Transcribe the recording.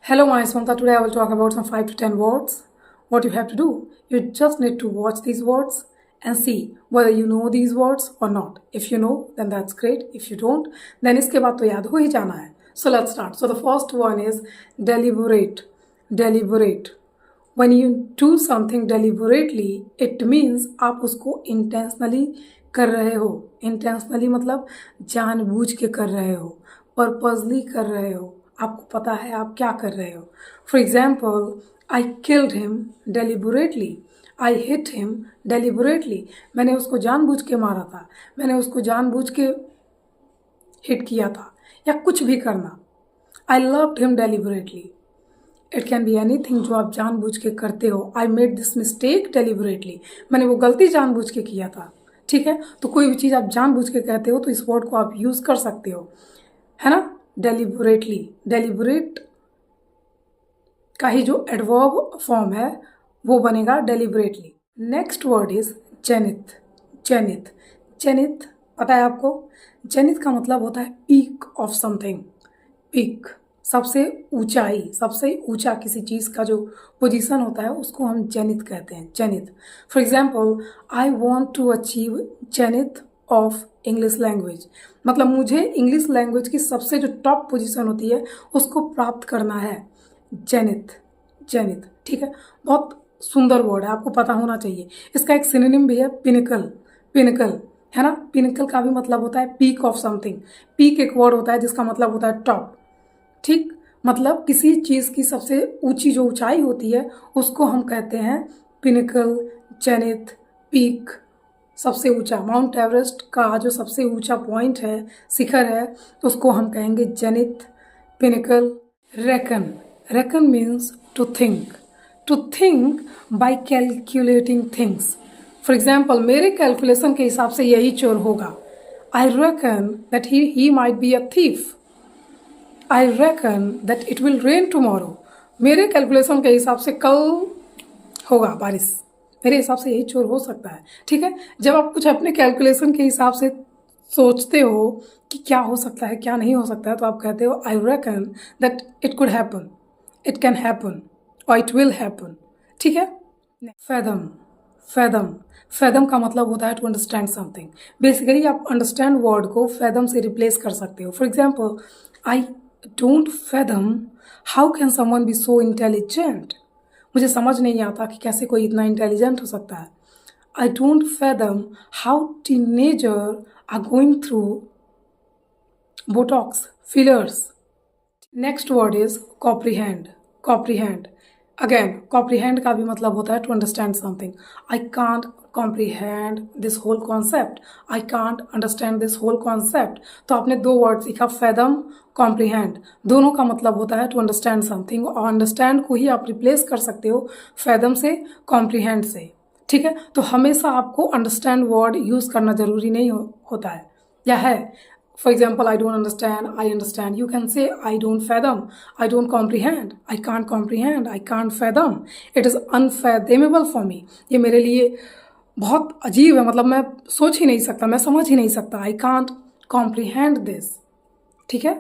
Hello, my Samantha. Today I will talk about some 5 to 10 words. What you have to do, you just need to watch these words and see whether you know these words or not. If you know, then that's great. If you don't, then इसके बाद तो याद हो ही जाना है. So let's start. So the first one is deliberate. Deliberate. When you do something deliberately, it means आप उसको intentionally कर रहे हो. Intentionally मतलब जानबूझ के कर रहे हो, purposely कर रहे हो, आपको पता है आप क्या कर रहे हो. For example, I killed him deliberately, I hit him deliberately. मैंने उसको जानबूझ के मारा था, मैंने उसको जानबूझ के हिट किया था, या कुछ भी करना. I loved him deliberately. It can be anything जो आप जानबूझ के करते हो. I made this mistake deliberately. मैंने वो गलती जानबूझ के किया था. ठीक है, तो कोई भी चीज़ आप जानबूझ के कहते हो तो इस वर्ड को आप यूज़ कर सकते हो, है ना. डेलिबरेटली, डेलिबरेट का ही जो एडवर्ब फॉर्म है वो बनेगा deliberately. Next word is zenith. Zenith, zenith पता है आपको. जेनिथ का मतलब होता है पीक ऑफ समथिंग. पीक, सबसे ऊंचाई, सबसे ऊंचा किसी चीज़ का जो पोजीशन होता है उसको हम जेनिथ कहते हैं. Zenith. For example, I want to achieve zenith of English language. मतलब मुझे इंग्लिश लैंग्वेज की सबसे जो टॉप पोजीशन होती है उसको प्राप्त करना है. Zenith, zenith. ठीक है, बहुत सुंदर वर्ड है, आपको पता होना चाहिए. इसका एक सिनोनिम भी है पिनिकल. पिनिकल है ना. पिनिकल का भी मतलब होता है पीक ऑफ समथिंग. पीक एक वर्ड होता है जिसका मतलब होता है टॉप. ठीक, मतलब किसी चीज़ की सबसे ऊंची जो ऊंचाई होती है उसको हम कहते हैं पिनिकल, जेनिथ, पीक. सबसे ऊंचा, माउंट एवरेस्ट का जो सबसे ऊंचा पॉइंट है, शिखर है, तो उसको हम कहेंगे zenith, pinnacle. Reckon. Reckon means to think. To think by calculating things. For example, मेरे कैलकुलेशन के हिसाब से यही चोर होगा. I reckon that he might be a thief. I reckon that it will rain tomorrow. मेरे कैलकुलेशन के हिसाब से कल होगा बारिश. मेरे हिसाब से यही चोर हो सकता है. ठीक है, जब आप कुछ अपने कैलकुलेशन के हिसाब से सोचते हो कि क्या हो सकता है क्या नहीं हो सकता है, तो आप कहते हो आई reckon that it could happen, it can happen और इट विल हैपन. ठीक है. फैदम. फैदम, फैदम का मतलब होता है टू अंडरस्टैंड समथिंग. बेसिकली आप अंडरस्टैंड वर्ड को फैदम से रिप्लेस कर सकते हो. For example, I don't fathom how can someone be so intelligent. मुझे समझ नहीं आता कि कैसे कोई इतना इंटेलिजेंट हो सकता है. I don't fathom how teenager are going through botox fillers. Next word is comprehend. Comprehend. Again, comprehend का भी मतलब होता है to understand something. I can't comprehend this whole concept. I can't understand this whole concept. तो आपने दो word सीखा, fathom, comprehend. दोनों का मतलब होता है टू अंडरस्टैंड समथिंग, और अंडरस्टैंड को ही आप रिप्लेस कर सकते हो फैदम से, कॉम्प्रीहेंड से. ठीक है, तो हमेशा आपको अंडरस्टैंड वर्ड यूज़ करना जरूरी नहीं होता है, या है. For example, I don't understand, I understand. You can say I don't fathom, I don't comprehend, I can't fathom. It is unfathomable for me. ये मेरे लिए बहुत अजीब है, मतलब मैं सोच ही नहीं सकता, मैं समझ ही नहीं सकता. I can't comprehend this. ठीक है.